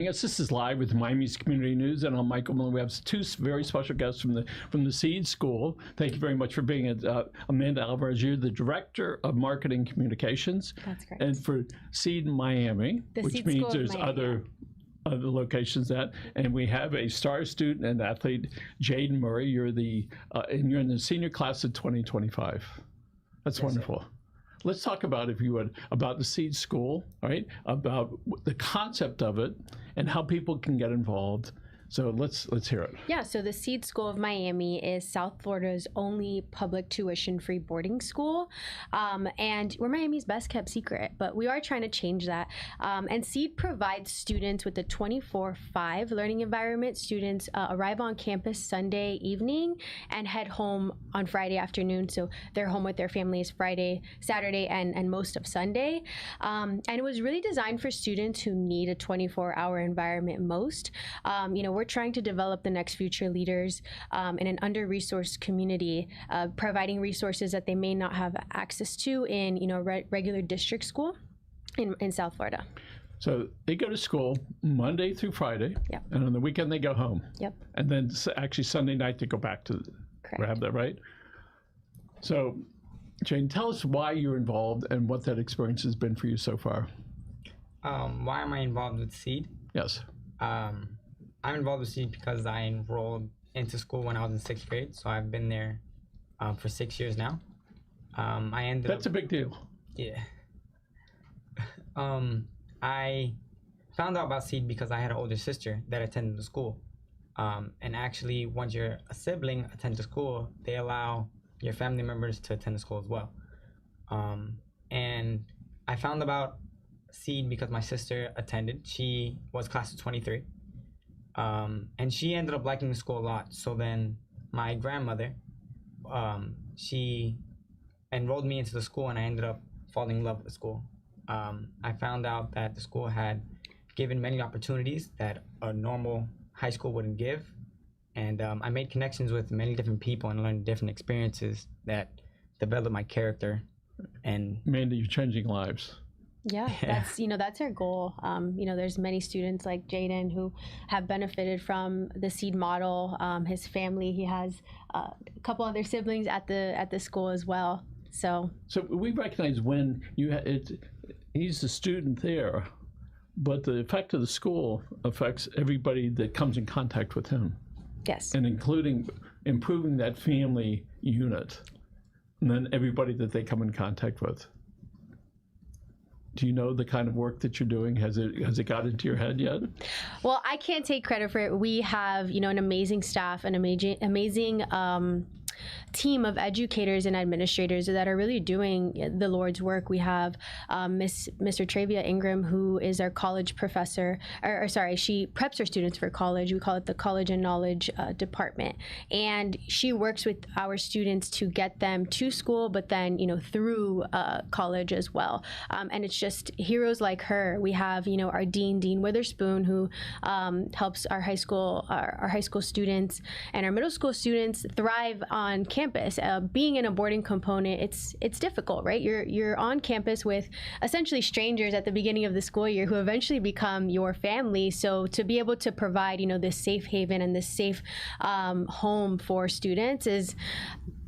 Yes, this is live with Miami's Community News, and I'm Michael Miller. We have two very special guests from the Seed School. Thank you very much for being Amanda Alvarez. You're the Director of Marketing Communications. That's correct. And for Seed Miami, which means there's other locations and we have a star student and athlete, Jayden Murray. You're in the senior class of 2025. That's yes, wonderful. Sir. Let's talk about, if you would, about the Seed School, right? About the concept of it and how people can get involved. So let's hear it. Yeah, so the Seed School of Miami is South Florida's only public tuition-free boarding school. And we're Miami's best kept secret, but we are trying to change that. And Seed provides students with a 24/5 learning environment. Students arrive on campus Sunday evening and head home on Friday afternoon. So they're home with their families Friday, Saturday, and most of Sunday. And it was really designed for students who need a 24-hour environment most. We're trying to develop the next future leaders in an under-resourced community, providing resources that they may not have access to in regular district school in South Florida. So they go to school Monday through Friday, yep, and on the weekend they go home. Yep. And then actually Sunday night they go back to have that, right? So Jane, tell us why you're involved and what that experience has been for you so far. Why am I involved with Seed? Yes. I'm involved with Seed because I enrolled into school when I was in 6th grade, so I've been there for 6 years now. That's a big deal. Yeah. I found out about Seed because I had an older sister that attended the school. And actually, once you're a sibling attend the school, they allow your family members to attend the school as well. And I found about Seed because my sister attended. She was class of 23. And she ended up liking the school a lot. So then my grandmother, she enrolled me into the school, and I ended up falling in love with the school. I found out that the school had given many opportunities that a normal high school wouldn't give. And I made connections with many different people and learned different experiences that developed my character. And Amanda, you're changing lives. Yeah, that's our goal. There's many students like Jayden who have benefited from the Seed model. His family, he has a couple other siblings at the school as well. So we recognize when he's the student there, but the effect of the school affects everybody that comes in contact with him. Yes. And including improving that family unit, and then everybody that they come in contact with. Do you know the kind of work that you're doing? Has it got into your head yet? Well, I can't take credit for it. We have, an amazing staff, an amazing team of educators and administrators that are really doing the Lord's work. We have Mr. Travia Ingram, who is our college professor, she preps her students for college. We call it the College and Knowledge Department. And she works with our students to get them to school, but then, through college as well. And it's just heroes like her. We have, our Dean Witherspoon, who helps our high school students and our middle school students thrive on campus. Being in a boarding component, it's difficult, right? You're on campus with essentially strangers at the beginning of the school year who eventually become your family. So to be able to provide, this safe haven and this safe home for students is,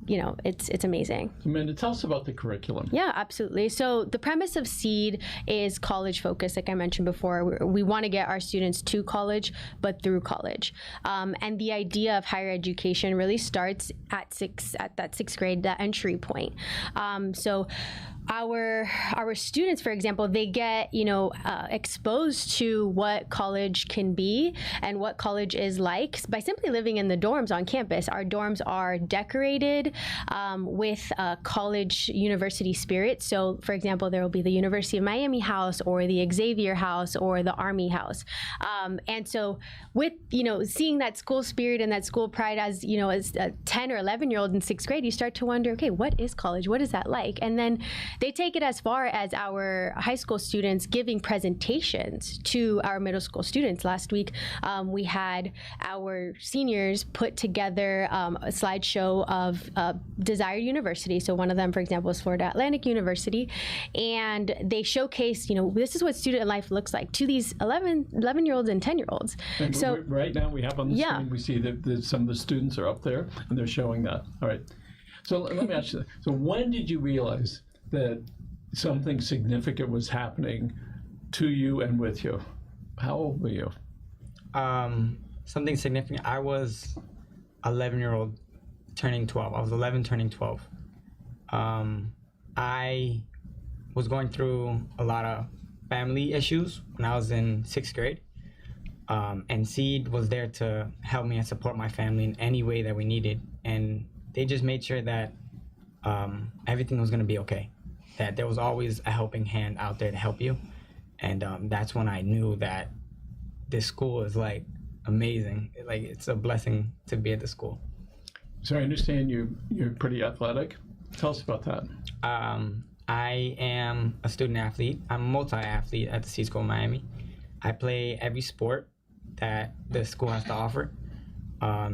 it's amazing. Amanda, tell us about the curriculum. Yeah, absolutely. So the premise of Seed is college focused, like I mentioned before. We want to get our students to college, but through college. And the idea of higher education really starts at that 6th grade, that entry point. So our students, for example, they get exposed to what college can be and what college is like by simply living in the dorms on campus. Our dorms are decorated with college university spirit. So, for example, there will be the University of Miami house or the Xavier house or the Army house. And so with, seeing that school spirit and that school pride as a 10 or 11-year-old in 6th grade, you start to wonder, okay, what is college? What is that like? And then they take it as far as our high school students giving presentations to our middle school students. Last week, we had our seniors put together a slideshow of desired university. So one of them, for example, is Florida Atlantic University, and they showcased, this is what student life looks like to these 11-year-olds and 10-year-olds. And so right now we have on the Yeah. screen, we see that some of the students are up there and they're showing that. All right. So let me ask you, so when did you realize that something significant was happening to you and with you? How old were you? Something significant. I was 11-year-old turning 12. I was 11 turning 12. I was going through a lot of family issues when I was in 6th grade. And Seed was there to help me and support my family in any way that we needed. And they just made sure that everything was going to be okay, that there was always a helping hand out there to help you. And that's when I knew that this school is like amazing. Like, it's a blessing to be at the school. So I understand you're pretty athletic. Tell us about that. I am a student athlete. I'm a multi-athlete at the Seed School of Miami. I play every sport that the school has to offer,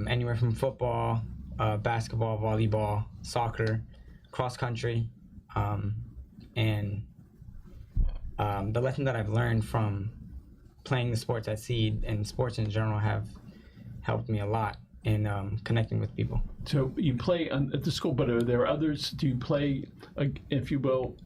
anywhere from football, basketball, volleyball, soccer, cross country, and the lesson that I've learned from playing the sports at Seed and sports in general have helped me a lot in connecting with people. So you play at the school, but are there others? Do you play, if you will,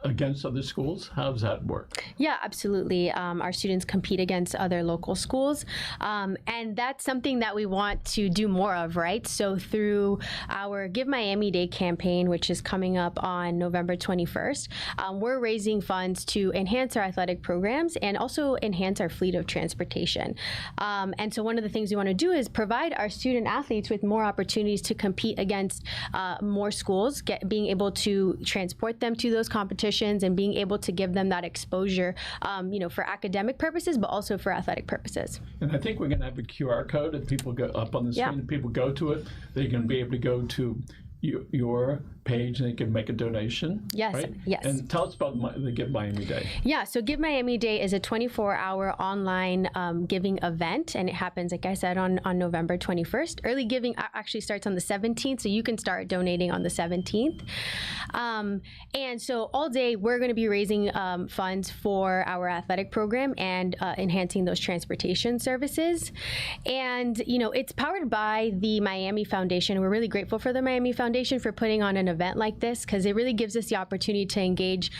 against other schools? How does that work? Yeah, absolutely. Our students compete against other local schools, and that's something that we want to do more of, right? So through our Give Miami-Dade campaign, which is coming up on November 21st, we're raising funds to enhance our athletic programs and also enhance our fleet of transportation. And so one of the things we want to do is provide our student athletes with more opportunities to compete against more schools, being able to transport them to those competitions and being able to give them that exposure, for academic purposes, but also for athletic purposes. And I think we're going to have a QR code. If people go up on the screen, if people go to it, they're going to be able to go to your page and they can make a donation. Yes, right? yes. And tell us about the Give Miami-Dade. Yeah, so Give Miami-Dade is a 24-hour online giving event, and it happens, like I said, on November 21st. Early giving actually starts on the 17th, so you can start donating on the 17th. And so all day, we're going to be raising funds for our athletic program and enhancing those transportation services. And, it's powered by the Miami Foundation. We're really grateful for the Miami Foundation for putting on an event like this, because it really gives us the opportunity to engage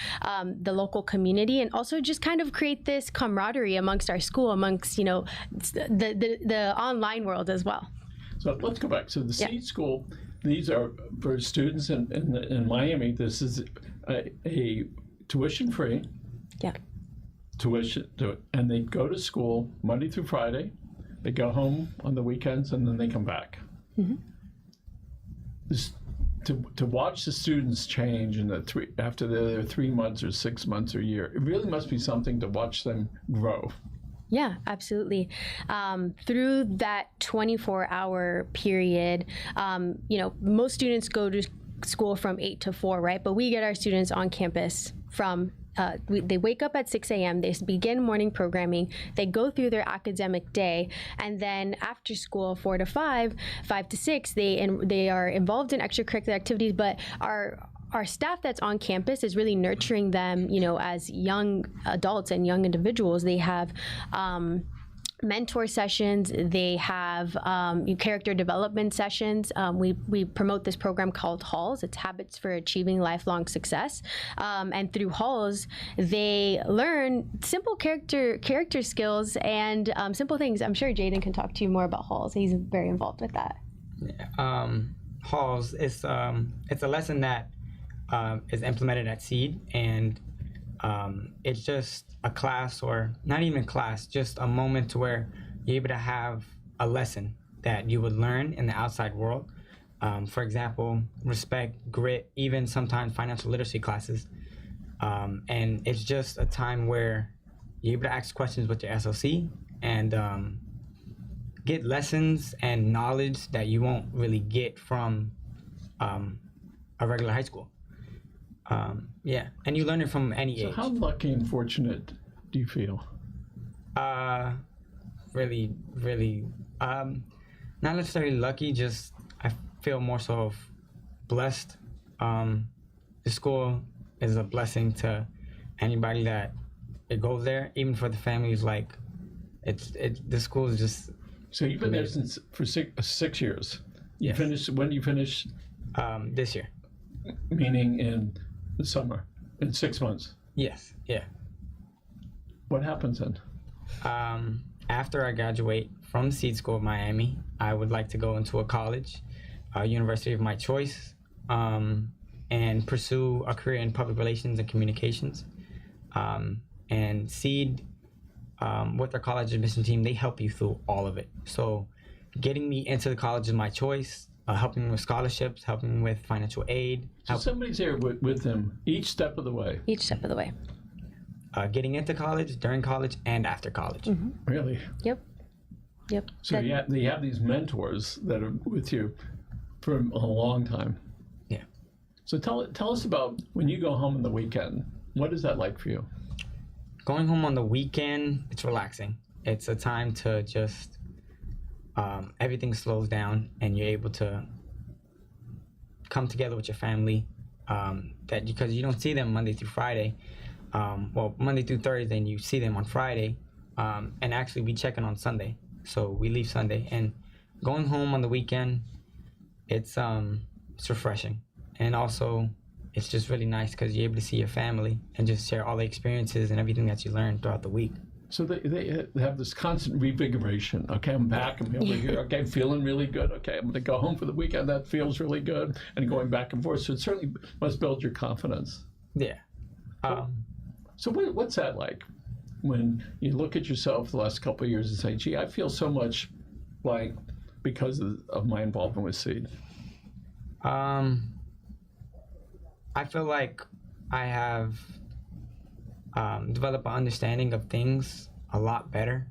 the local community and also just kind of create this camaraderie amongst our school, amongst the online world as well. So let's go back. So the Seed School, these are for students in Miami. This is a tuition-free. Yeah. And they go to school Monday through Friday. They go home on the weekends and then they come back. Mm-hmm. To watch the students change after they're 3 months or 6 months or a year, it really must be something to watch them grow. Yeah, absolutely. Through that 24-hour period, most students go to school from 8 to 4, right? But we get our students on campus from they wake up at 6 a.m., they begin morning programming, they go through their academic day, and then after school, 4 to 5, 5 to 6, they are involved in extracurricular activities, but our staff that's on campus is really nurturing them, as young adults and young individuals. They have mentor sessions, they have character development sessions. We promote this program called HALLS. It's Habits for Achieving Lifelong Success. And through HALLS, they learn simple character skills and simple things. I'm sure Jayden can talk to you more about HALLS. He's very involved with that. HALLS is it's a lesson that is implemented at Seed, and it's just a class, or not even class, just a moment to where you're able to have a lesson that you would learn in the outside world. For example, respect, grit, even sometimes financial literacy classes. And it's just a time where you're able to ask questions with your SOC and get lessons and knowledge that you won't really get from a regular high school. Yeah, and you learn it from any So age. how lucky and fortunate do you feel? Really, really, not necessarily lucky, just I feel more so of blessed. The school is a blessing to anybody that it goes there, even for the families. Like, the school is just So you've been there since for 6 years. You Yes. finished, when do you finish? this year. Meaning in the summer, in 6 months. Yes, yeah. What happens then? After I graduate from Seed School of Miami, I would like to go into a college, a university of my choice, and pursue a career in public relations and communications. And Seed, with their college admission team, they help you through all of it. So getting me into the college of my choice, helping with scholarships, helping with financial aid. So somebody's there with them each step of the way. Each step of the way. Getting into college, during college, and after college. Really? Yep. So you have these mentors that are with you for a long time. Yeah. So tell us about when you go home on the weekend. What is that like for you? Going home on the weekend, it's relaxing. It's a time to just, everything slows down and you're able to come together with your family. Because you don't see them Monday through Friday. Monday through Thursday, and you see them on Friday. And actually, we check in on Sunday. So we leave Sunday. And going home on the weekend, it's refreshing. And also, it's just really nice because you're able to see your family and just share all the experiences and everything that you learned throughout the week. So they have this constant revigoration. Okay, I'm back. I'm over here. Okay, I'm feeling really good. Okay, I'm going to go home for the weekend. That feels really good. And going back and forth. So it certainly must build your confidence. Yeah. So what's that like when you look at yourself the last couple of years and say, gee, I feel so much like because of my involvement with Seed? I feel like I have developed an understanding of things a lot better.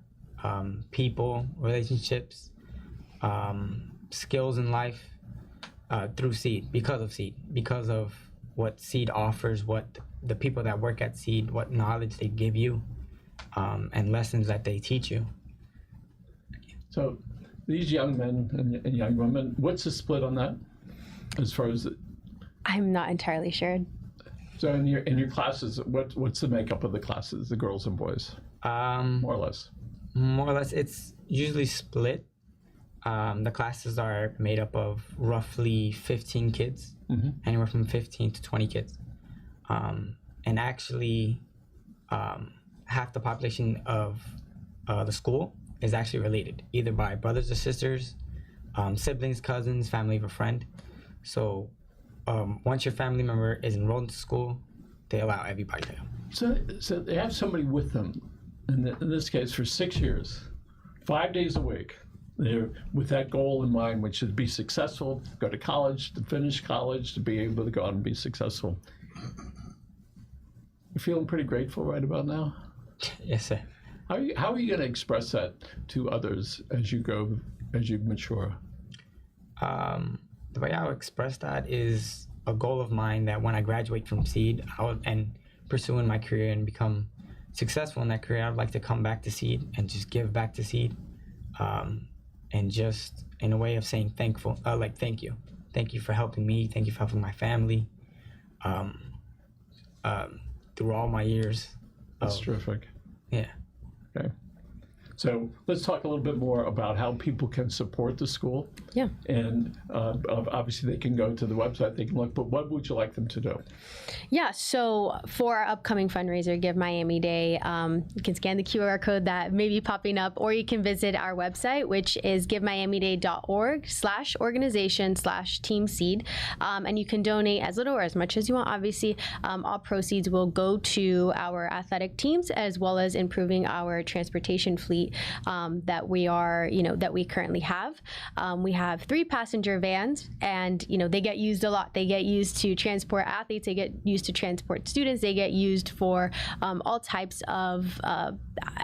People, relationships, skills in life through Seed, because of what Seed offers, what the people that work at Seed, what knowledge they give you, and lessons that they teach you. So these young men and young women, what's the split on that as far as I'm not entirely sure. So in your classes, what's the makeup of the classes, the girls and boys? More or less. More or less, it's usually split. The classes are made up of roughly 15 kids, anywhere from 15 to 20 kids. And actually, half the population of the school is actually related, either by brothers or sisters, siblings, cousins, family of a friend. So once your family member is enrolled into school, they allow everybody to come. So they have somebody with them, in this case for 6 years, 5 days a week. They're with that goal in mind, which is be successful, go to college, to finish college, to be able to go out and be successful. You're feeling pretty grateful right about now? Yes, sir. How are you going to express that to others as you mature? The way I would express that is a goal of mine that when I graduate from Seed and pursuing my career and become successful in that career, I'd like to come back to Seed and just give back to Seed, and just in a way of saying thank you. Thank you for helping me. Thank you for helping my family through all my years. That's terrific. Yeah. Okay. So let's talk a little bit more about how people can support the school. Yeah. And obviously they can go to the website, they can look, but what would you like them to do? Yeah, so for our upcoming fundraiser, Give Miami Day, you can scan the QR code that may be popping up, or you can visit our website, which is givemiamidade.org/organization/teamseed. And you can donate as little or as much as you want. Obviously, all proceeds will go to our athletic teams, as well as improving our transportation fleet that we currently have. We have 3 passenger vans, and they get used a lot. They get used to transport athletes. They get used to transport students. They get used for all types of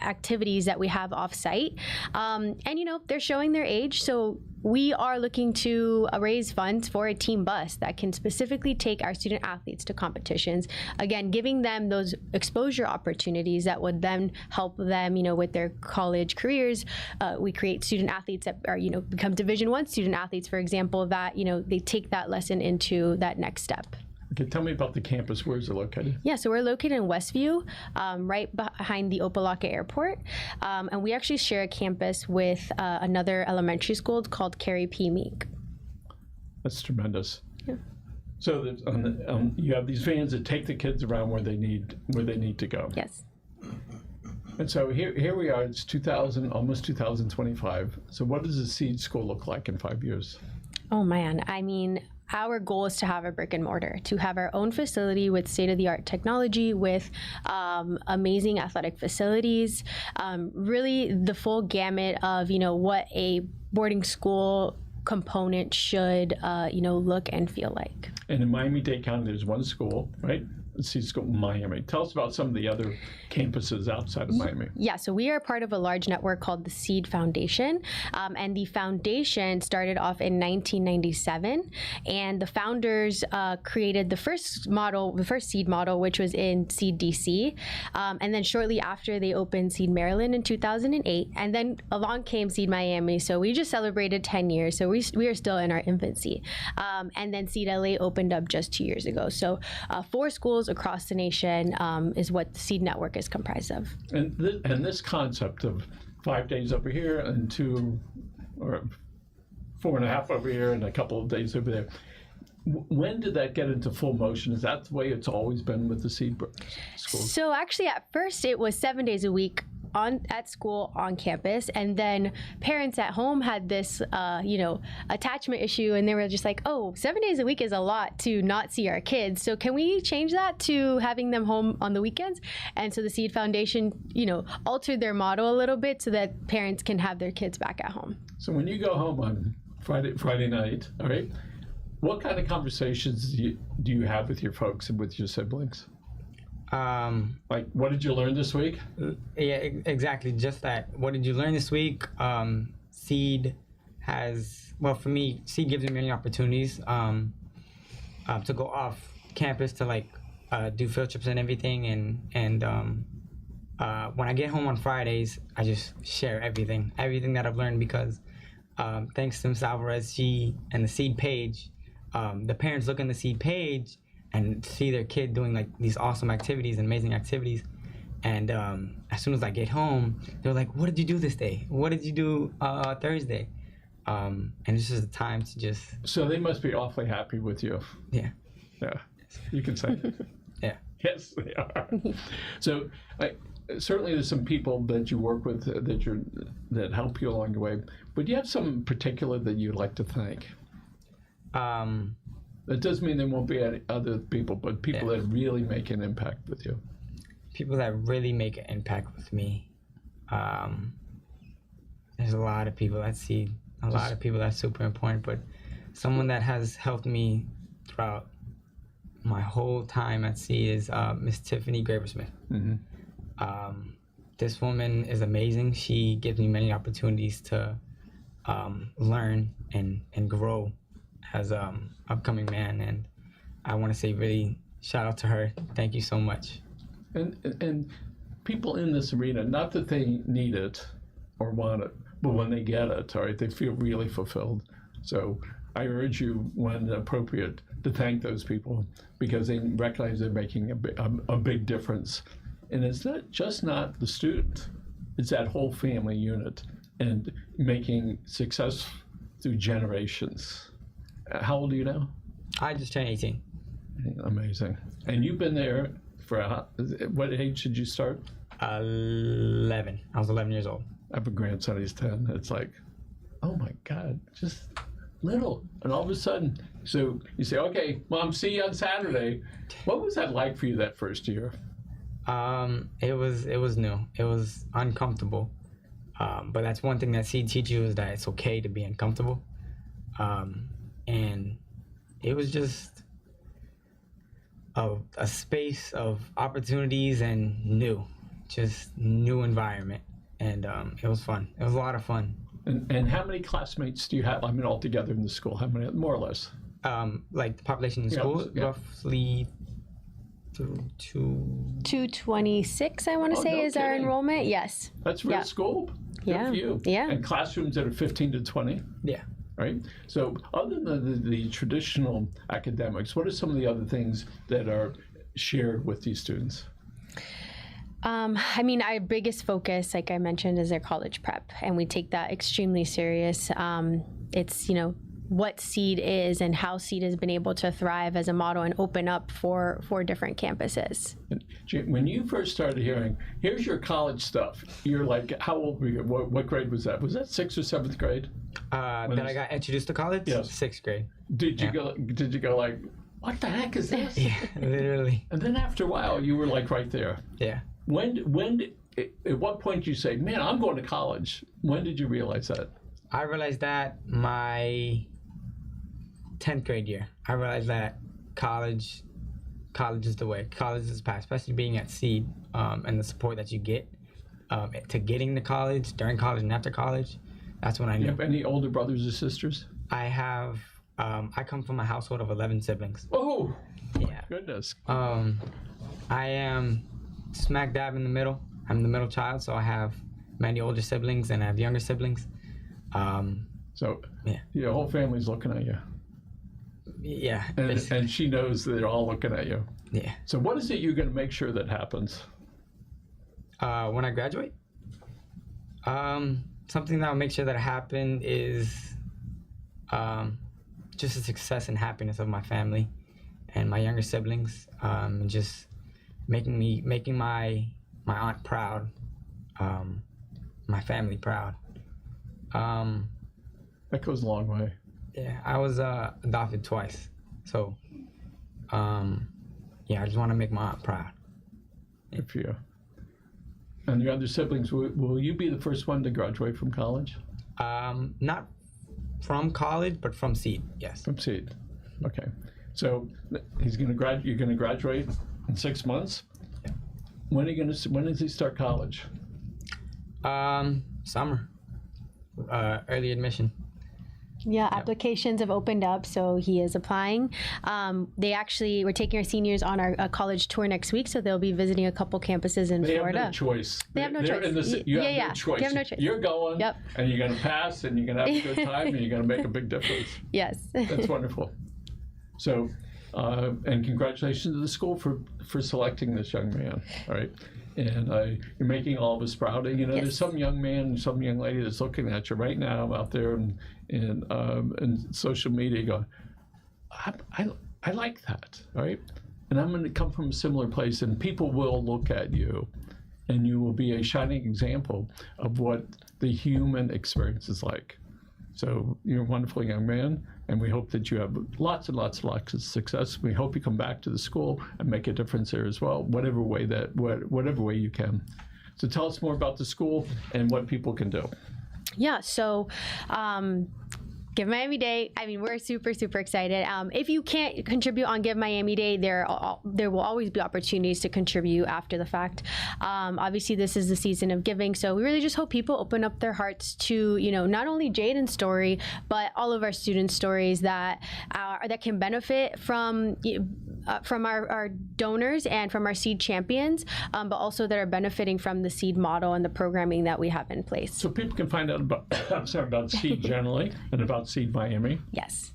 activities that we have off-site. And they're showing their age, so we are looking to raise funds for a team bus that can specifically take our student athletes to competitions. Again, giving them those exposure opportunities that would then help them, with their college careers. We create student athletes that are, become Division I student athletes, for example, that, they take that lesson into that next step. Okay, tell me about the campus. Where is it located? Yeah, so we're located in Westview, right behind the Opelika Airport. And we actually share a campus with another elementary school called Carrie P. Meek. That's tremendous. Yeah. So you have these vans that take the kids around where they need to go. Yes. And so here we are. It's almost 2025. So what does the Seed School look like in 5 years? Oh man, I mean, our goal is to have a brick and mortar, to have our own facility with state-of-the-art technology, with amazing athletic facilities, really the full gamut of, what a boarding school component should, look and feel like. And in Miami-Dade County, there's one school, right? Seed School Miami. Tell us about some of the other campuses outside of Miami. Yeah, so we are part of a large network called the Seed Foundation, and the foundation started off in 1997, and the founders created the first Seed model, which was in Seed DC, and then shortly after they opened Seed Maryland in 2008, and then along came Seed Miami. So we just celebrated 10 years, so we are still in our infancy, and then Seed LA opened up just 2 years ago. So 4 schools across the nation is what the Seed Network is comprised of. And this concept of 5 days over here and 2 or 4.5 over here and a couple of days over there, when did that get into full motion? Is that the way it's always been with the Seed schools? So actually at first it was 7 days a week at school on campus, and then parents at home had this attachment issue, and they were just like, 7 days a week is a lot to not see our kids, so can we change that to having them home on the weekends? And so the Seed Foundation altered their model a little bit so that parents can have their kids back at home. So when you go home on Friday night, all right, what kind of conversations do you have with your folks and with your siblings? Like, what did you learn this week? Yeah, exactly. Just that. What did you learn this week? Seed for me, Seed gives me many opportunities to go off campus to do field trips and everything. And when I get home on Fridays, I just share everything that I've learned, because thanks to Ms. Alvarez, she and the Seed page, the parents look in the Seed page and see their kid doing these awesome activities and amazing activities. And as soon as I get home, they're like, what did you do this day? What did you do Thursday? And it's just a time to just... So they must be awfully happy with you. Yeah. Yeah, you can say. Yeah. Yes, they are. So certainly there's some people that you work with that help you along the way, but do you have some particular that you'd like to thank? That doesn't mean there won't be any other people, but people that really make an impact with you. People that really make an impact with me. There's a lot of people that see, a lot of people that's super important, but someone that has helped me throughout my whole time at sea is Miss Tiffany Graversmith. Mm-hmm. This woman is amazing. She gives me many opportunities to learn and grow as upcoming man, and I want to say really shout out to her. Thank you so much. And people in this arena, not that they need it or want it, but when they get it, all right, they feel really fulfilled. So I urge you, when appropriate, to thank those people, because they recognize they're making a big difference. And it's not the student, it's that whole family unit and making success through generations. How old are you now? I just turned 18. Amazing. And you've been there for what age did you start? 11. I was 11 years old. I have a grandson, he's 10. It's like, oh my God, just little. And all of a sudden, so you say, okay, Mom, see you on Saturday. What was that like for you that first year? It was new. It was uncomfortable. But that's one thing that Seed teaches you, is that it's okay to be uncomfortable. And it was just a space of opportunities and new environment. And it was fun. It was a lot of fun. And how many classmates do you have? I mean, altogether in the school, how many, more or less? Like the population in school, roughly 226, I want to say, is our enrollment. Yes. That's real school. Good for you. Yeah. And classrooms that are 15 to 20. Yeah. Right. So, other than the traditional academics, what are some of the other things that are shared with these students? I mean, our biggest focus, like I mentioned, is their college prep, and we take that extremely serious. It's, what Seed is and how Seed has been able to thrive as a model and open up for different campuses. When you first started hearing, here's your college stuff, you're like, how old were you? What grade was that? Was that 6th or 7th grade? I got introduced to college? Yes. 6th grade. Did you go like, what the heck is this? Yeah, literally. And then after a while, you were like right there. Yeah. At what point did you say, man, I'm going to college? When did you realize that? I realized that my 10th grade year. I realized that college is the way. College is the path, especially being at Seed, and the support that you get to getting to college, during college, and after college. That's when I knew. You have any older brothers or sisters? I have. I come from a household of 11 siblings. Oh, yeah. Goodness. I am smack dab in the middle. I'm the middle child, so I have many older siblings and I have younger siblings. So your whole family's looking at you. Yeah. And she knows they're all looking at you. Yeah. So what is it you're going to make sure that happens? When I graduate? Something that will make sure that happen is just the success and happiness of my family and my younger siblings, and just making my aunt proud, my family proud. That goes a long way. Yeah, I was adopted twice, so I just want to make my aunt proud. Good for you. And your other siblings, will you be the first one to graduate from college? Not from college, but from Seed, yes. From Seed, okay. So you're going to graduate in 6 months? Yeah. When does he start college? Summer, early admission. Yeah, applications have opened up, so he is applying. We're taking our seniors on our college tour next week, so they'll be visiting a couple campuses in Florida. They have no choice. They have no choice. You have no choice. They have no choice. You're going, and you're going to pass, and you're going to have a good time, and you're going to make a big difference. Yes. That's wonderful. So, and congratulations to the school for selecting this young man, all right? And you're making all of us proud. And, there's some young man, some young lady that's looking at you right now out there in social media going, I like that, all right? And I'm going to come from a similar place, and people will look at you, and you will be a shining example of what the human experience is like. So you're a wonderful young man, and we hope that you have lots and lots of success. We hope you come back to the school and make a difference there as well, whatever way you can. So tell us more about the school and what people can do. Yeah, so Give Miami-Dade. I mean, we're super, super excited. If you can't contribute on Give Miami-Dade, there will always be opportunities to contribute after the fact. Obviously, this is the season of giving, so we really just hope people open up their hearts to, not only Jayden's story, but all of our students' stories that can benefit from our donors and from our Seed champions, but also that are benefiting from the Seed model and the programming that we have in place. So people can find out about Seed generally and about Seed Miami. Yes.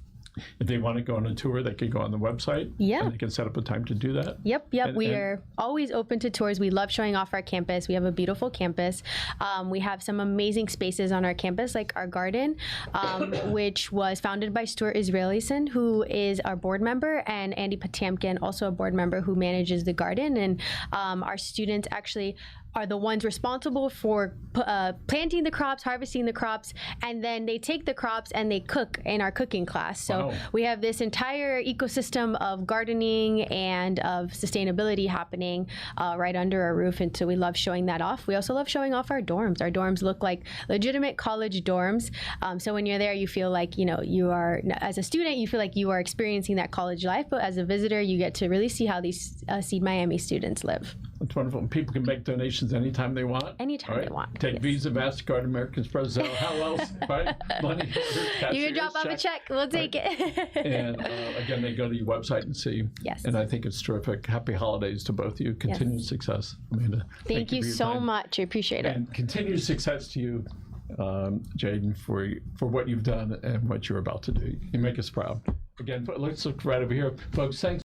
If they want to go on a tour, they can go on the website. Yeah. And they can set up a time to do that. Yep. We are always open to tours. We love showing off our campus. We have a beautiful campus. We have some amazing spaces on our campus, like our garden, which was founded by Stuart Israelison, who is our board member, and Andy Potamkin, also a board member, who manages the garden. And our students actually are the ones responsible for planting the crops, harvesting the crops, and then they take the crops and they cook in our cooking class. So we have this entire ecosystem of gardening and of sustainability happening right under our roof, and so we love showing that off. We also love showing off our dorms. Our dorms look like legitimate college dorms. So when you're there, you feel like, you are, as a student, you feel like you are experiencing that college life, but as a visitor, you get to really see how these Seed Miami students live. That's wonderful. And people can make donations anytime they want. Anytime they want. Take Visa, MasterCard, American Express, Zelle. How else? Right? Money order, cashier's You can drop off a check. We'll take it. And again, they go to your website and see. Yes. And I think it's terrific. Happy holidays to both of you. Continued success, Amanda. Thank you for your so time. much. I appreciate it. And continued success to you, Jayden, for what you've done and what you're about to do. You make us proud. Again, let's look right over here. Folks, thanks.